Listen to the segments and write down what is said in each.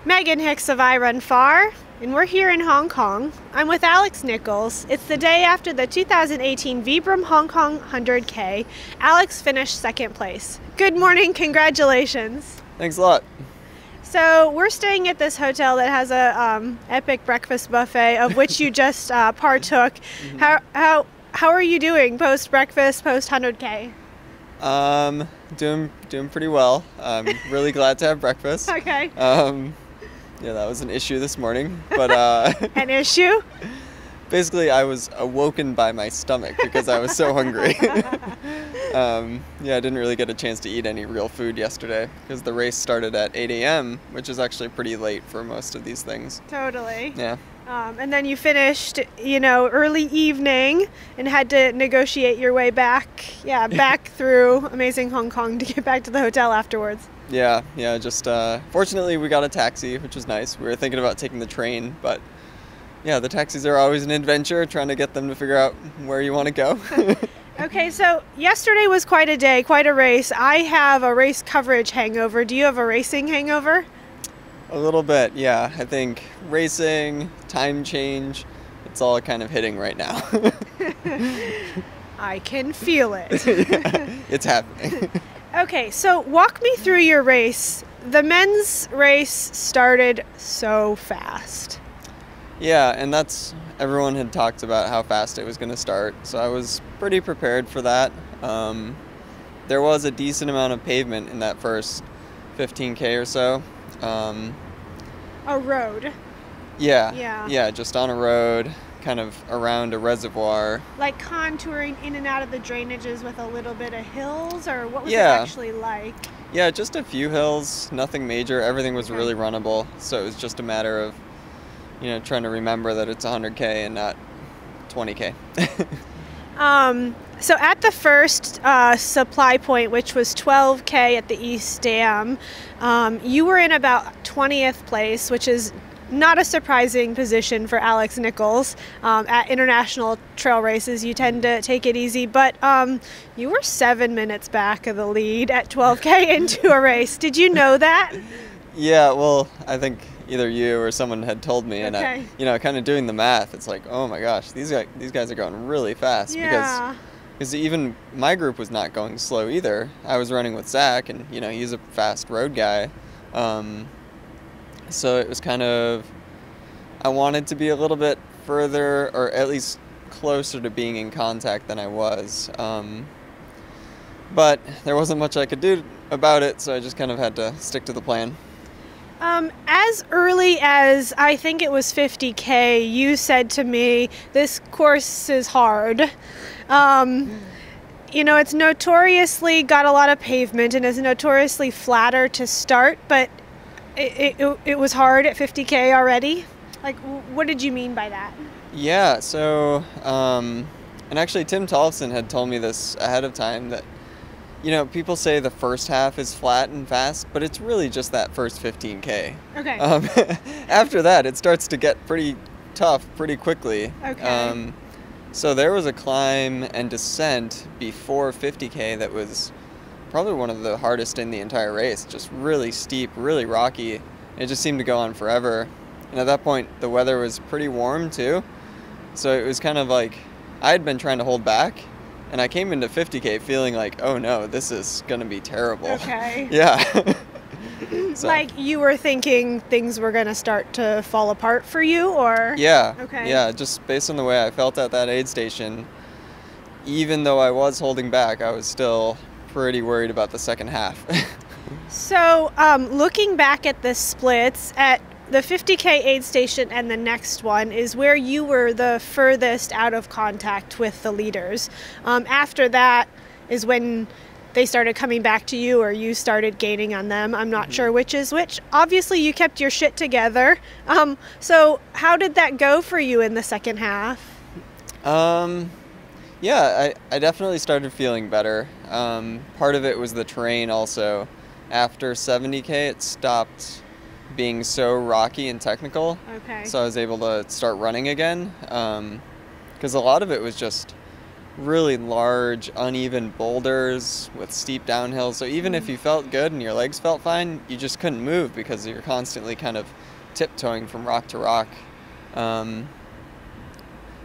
Megan Hicks of I Run Far, and we're here in Hong Kong. I'm with Alex Nichols. It's the day after the 2018 Vibram Hong Kong 100K. Alex finished second place. Good morning, congratulations. Thanks a lot. So we're staying at this hotel that has a epic breakfast buffet of which you just partook. How are you doing post breakfast, post 100K? Doing pretty well. I'm really glad to have breakfast. Okay. Yeah, that was an issue this morning, but An issue? basically I was awoken by my stomach because I was so hungry. Yeah, I didn't really get a chance to eat any real food yesterday because the race started at 8 a.m., which is actually pretty late for most of these things. Totally. Yeah. And then you finished, early evening and had to negotiate your way back, back through amazing Hong Kong to get back to the hotel afterwards. Yeah, just fortunately we got a taxi, which was nice. We were thinking about taking the train, but yeah, the taxis are always an adventure, trying to get them to figure out where you want to go. Okay, so yesterday was quite a day, quite a race. I have a race coverage hangover. Do you have a racing hangover? A little bit, yeah. I think racing, time change, it's all kind of hitting right now. I can feel it. Yeah, it's happening. Okay, so walk me through your race. The men's race started so fast. Yeah, and everyone had talked about how fast it was going to start, so I was pretty prepared for that. There was a decent amount of pavement in that first 15K or so. A road. Yeah, just on a road, kind of around a reservoir. Like contouring in and out of the drainages with a little bit of hills, or what was it Yeah. actually like? Yeah, just a few hills, nothing major. Everything was really runnable, so it was just a matter of, trying to remember that it's 100K and not 20K. So at the first supply point, which was 12K at the East Dam, you were in about 20th place, which is not a surprising position for Alex Nichols. At international trail races, you tend to take it easy, but you were 7 minutes back of the lead at 12K into a race. Did you know that? Yeah, well, I think either you or someone had told me, and Okay. kind of doing the math, it's like, oh my gosh, these guys are going really fast. Yeah. Because even my group was not going slow either. I was running with Zach, and he's a fast road guy. So it was kind of, I wanted to be a little bit further, or at least closer to being in contact than I was. But there wasn't much I could do about it, so I just kind of had to stick to the plan. As early as I think it was 50K, you said to me, this course is hard. It's notoriously got a lot of pavement and is notoriously flatter to start, but it was hard at 50K already. Like, what did you mean by that? Yeah, so, and actually Tim Tollefson had told me this ahead of time that, people say the first half is flat and fast, but it's really just that first 15K. Okay. After that, it starts to get pretty tough pretty quickly. Okay. So there was a climb and descent before 50K that was probably one of the hardest in the entire race. Just really steep, really rocky. It just seemed to go on forever. And at that point, the weather was pretty warm too. So it was kind of like I had been trying to hold back, and I came into 50K feeling like, oh no, this is going to be terrible. Okay. Yeah. So, like you were thinking things were going to start to fall apart for you, or? Yeah. Okay. Yeah, just based on the way I felt at that aid station, even though I was holding back, I was still pretty worried about the second half. So, looking back at the splits, at the 50K aid station and the next one is where you were the furthest out of contact with the leaders. After that is when they started coming back to you, or you started gaining on them. I'm not sure which is which. Obviously, you kept your shit together. So how did that go for you in the second half? Yeah, I definitely started feeling better. Part of it was the terrain also. After 70K, it stopped being so rocky and technical. Okay. So I was able to start running again. Because a lot of it was just really large, uneven boulders with steep downhill. So even if you felt good and your legs felt fine, you just couldn't move because you're constantly kind of tiptoeing from rock to rock.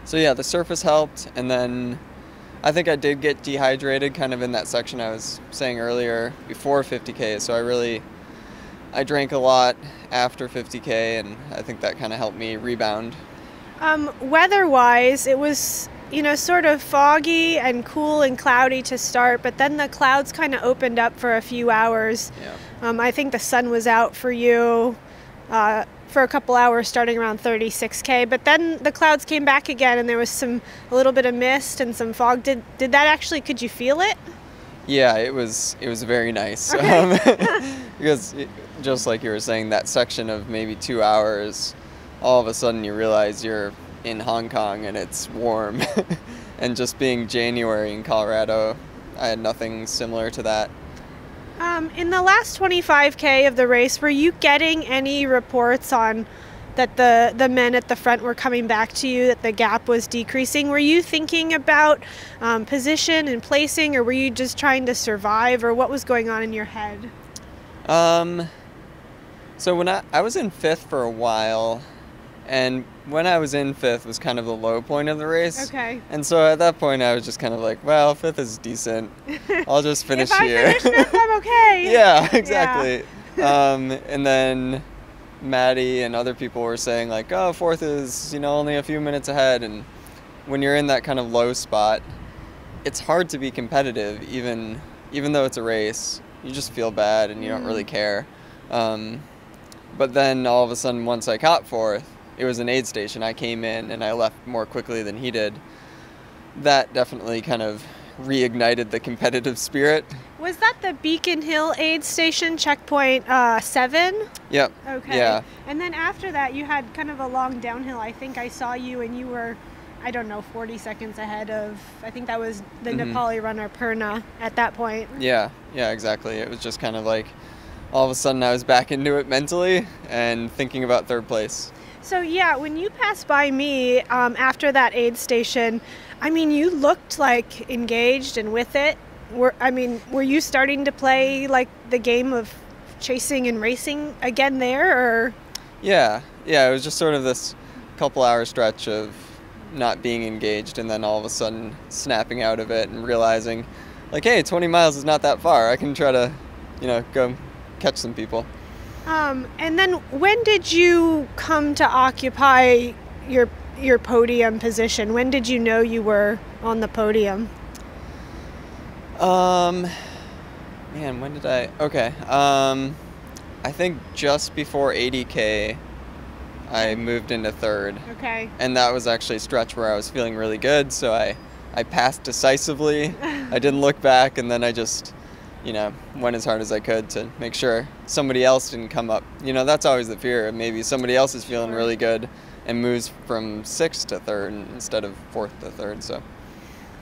So yeah, the surface helped, and then I think I did get dehydrated kind of in that section I was saying earlier before 50K, so I drank a lot after 50K, and I think that kind of helped me rebound. Weather-wise, it was, sort of foggy and cool and cloudy to start, but then the clouds kind of opened up for a few hours. Yeah. I think the sun was out for you for a couple hours starting around 36K, but then the clouds came back again and there was a little bit of mist and some fog. Did that actually, could you feel it? Yeah, it was very nice. Okay. Because just like you were saying, that section of maybe 2 hours, all of a sudden you realize you're in Hong Kong and it's warm. And just being January in Colorado, I had nothing similar to that. In the last 25K of the race, were you getting any reports on that the men at the front were coming back to you, that the gap was decreasing? Were you thinking about position and placing, or were you just trying to survive, or what was going on in your head? So when I was in fifth for a while, and when I was in fifth was kind of the low point of the race. Okay. And so at that point I was just kind of like, well, fifth is decent. I'll just finish here. If I finish fifth, I'm okay. Yeah, exactly. Yeah. And then Maddie and other people were saying like, oh, fourth is, only a few minutes ahead. And when you're in that kind of low spot, it's hard to be competitive, even though it's a race. You just feel bad and you don't really care. But then all of a sudden, once I caught fourth, it was an aid station. I came in and I left more quickly than he did. That definitely kind of reignited the competitive spirit. Was that the Beacon Hill aid station, checkpoint 7? Yep. Okay. Yeah. And then after that, you had kind of a long downhill. I think I saw you and you were, 40 seconds ahead of, I think that was the Nepali runner Purna at that point. Yeah, exactly. It was just kind of like, all of a sudden I was back into it mentally and thinking about third place. So yeah, when you passed by me after that aid station, you looked like engaged and with it. Were you starting to play like the game of chasing and racing again there, or? Yeah, it was just sort of this couple hour stretch of not being engaged and then all of a sudden snapping out of it and realizing like, hey, 20 miles is not that far. I can try to, go catch some people. And then when did you come to occupy your podium position? When did you know you were on the podium? When did I? Okay. I think just before 80K, I moved into third. Okay. And that was actually a stretch where I was feeling really good, so I passed decisively. I didn't look back, and then I just, went as hard as I could to make sure somebody else didn't come up. That's always the fear. Maybe somebody else is feeling really good and moves from sixth to third instead of fourth to third. So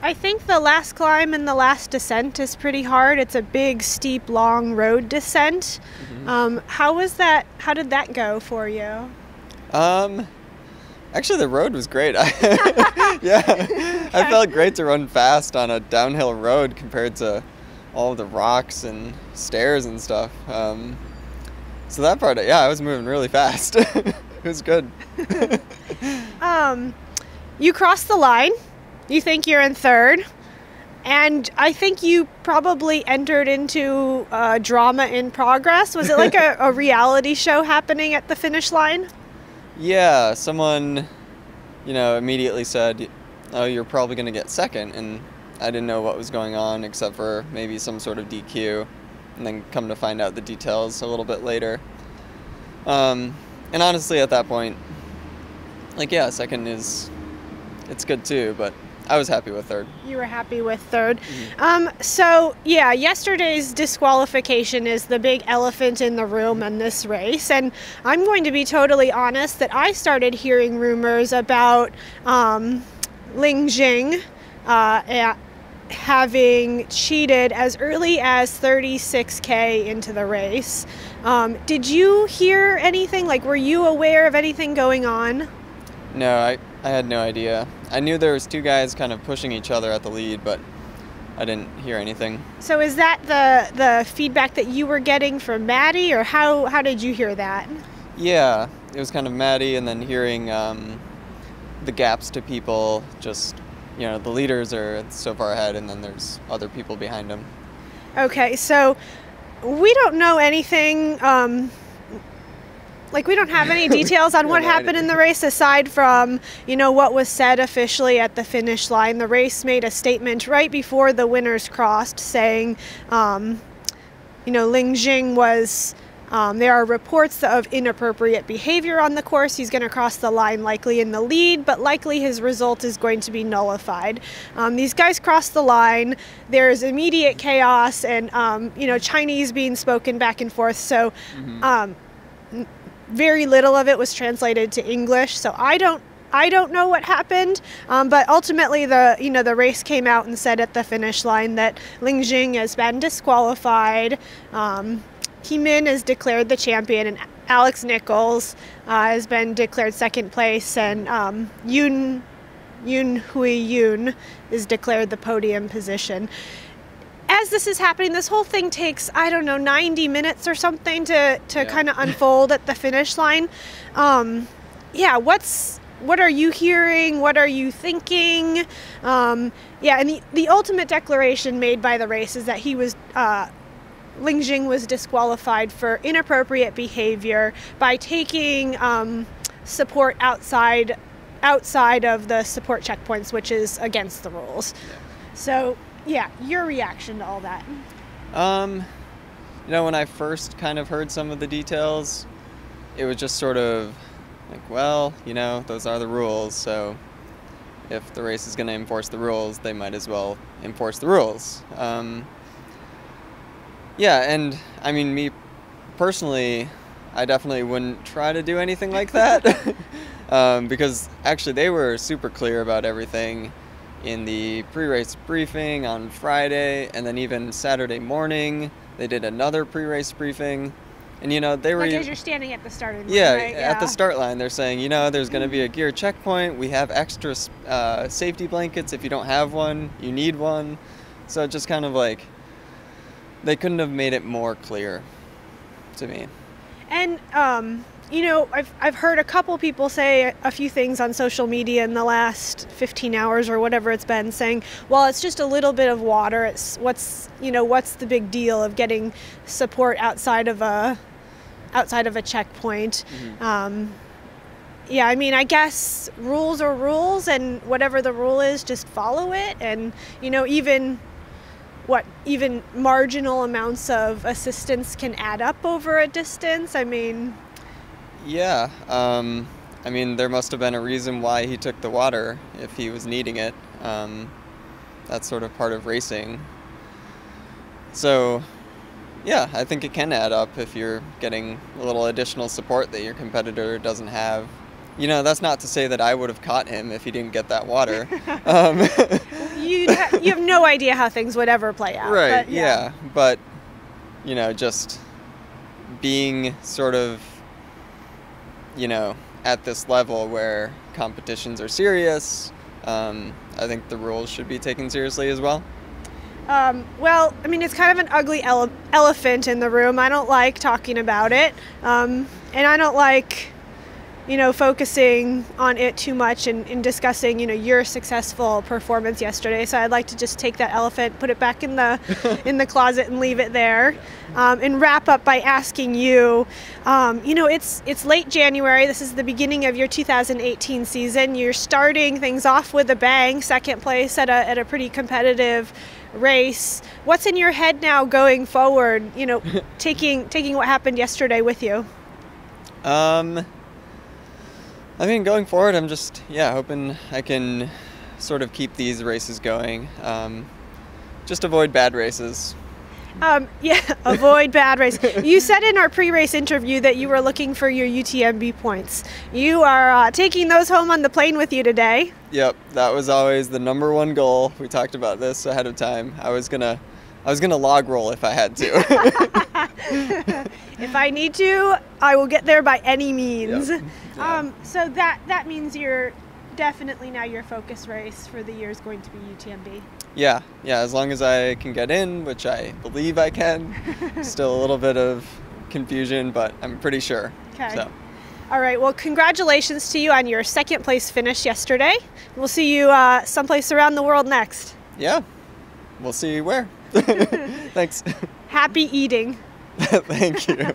I think the last climb and the last descent is pretty hard. It's a big, steep, long road descent. How was that? How did that go for you? Actually, the road was great. Yeah, okay. I felt great to run fast on a downhill road compared to all the rocks and stairs and stuff. So that part, I was moving really fast. It was good. You crossed the line. You think you're in third. And I think you probably entered into drama in progress. Was it like a reality show happening at the finish line? Yeah, someone, immediately said, oh, you're probably going to get second. And I didn't know what was going on except for maybe some sort of DQ, and then come to find out the details a little bit later. And honestly, at that point, second it's good too, but I was happy with third. You were happy with third. So yeah, yesterday's disqualification is the big elephant in the room in this race, and I'm going to be totally honest that I started hearing rumors about Ling Jing having cheated as early as 36K into the race. Did you hear anything? Like, were you aware of anything going on? No, I had no idea. I knew there was two guys kind of pushing each other at the lead, but I didn't hear anything. So is that the feedback that you were getting from Maddie, or how did you hear that? Yeah, it was kind of Maddie, and then hearing the gaps to people, just, the leaders are so far ahead, and then there's other people behind them. Okay, so we don't know anything, we don't have any details on what happened in the race aside from, what was said officially at the finish line. The race made a statement right before the winners crossed saying, Ling Jing was, there are reports of inappropriate behavior on the course. He's going to cross the line likely in the lead, but likely his result is going to be nullified. These guys crossed the line. There's immediate chaos and, Chinese being spoken back and forth. So, very little of it was translated to English, so I don't know what happened, but ultimately the race came out and said at the finish line that Ling Jing has been disqualified. He Min is declared the champion, and Alex Nichols has been declared second place, and Yoon Hui Yoon is declared the podium position. As this is happening, this whole thing takes, 90 minutes or something to kind of unfold at the finish line. What are you hearing? What are you thinking? And the ultimate declaration made by the race is that Ling Jing was disqualified for inappropriate behavior by taking support outside of the support checkpoints, which is against the rules. Yeah. So, your reaction to all that? When I first kind of heard some of the details, it was just sort of like, well, those are the rules, so if the race is going to enforce the rules, they might as well enforce the rules. And I mean, me personally, I definitely wouldn't try to do anything like that because actually they were super clear about everything in the pre-race briefing on Friday, and then even Saturday morning they did another pre-race briefing, and they were as you're standing at the starting line, right? At the start line they're saying, there's going to be a gear checkpoint, we have extra safety blankets, if you don't have one you need one. So it just kind of like they couldn't have made it more clear to me. And I've heard a couple people say a few things on social media in the last 15 hours or whatever it's been, saying, well, it's just a little bit of water. What's the big deal of getting support outside of a checkpoint? Mm-hmm. I guess rules are rules, and whatever the rule is, just follow it. And even marginal amounts of assistance can add up over a distance. Yeah, there must have been a reason why he took the water if he was needing it. That's sort of part of racing. So, I think it can add up if you're getting a little additional support that your competitor doesn't have. That's not to say that I would have caught him if he didn't get that water. You have no idea how things would ever play out. Right, but, just being sort of, at this level where competitions are serious, I think the rules should be taken seriously as well. It's kind of an ugly elephant in the room. I don't like talking about it, and I don't like focusing on it too much and discussing, your successful performance yesterday. So I'd like to just take that elephant, put it back in the closet and leave it there, and wrap up by asking you, it's late January. This is the beginning of your 2018 season. You're starting things off with a bang, second place at a pretty competitive race. What's in your head now going forward, taking what happened yesterday with you? Going forward, I'm just, hoping I can sort of keep these races going. Just avoid bad races. Avoid bad races. You said in our pre-race interview that you were looking for your UTMB points. You are taking those home on the plane with you today. Yep, that was always the number one goal. We talked about this ahead of time. I was gonna log roll if I had to. If I need to, I will get there by any means. Yep. Yeah. So that means you're definitely now your focus race for the year is going to be UTMB. Yeah, as long as I can get in, which I believe I can. Still a little bit of confusion, but I'm pretty sure. Okay. So. All right, well, congratulations to you on your second place finish yesterday. We'll see you someplace around the world next. Yeah, we'll see where. Thanks. Happy eating. Thank you.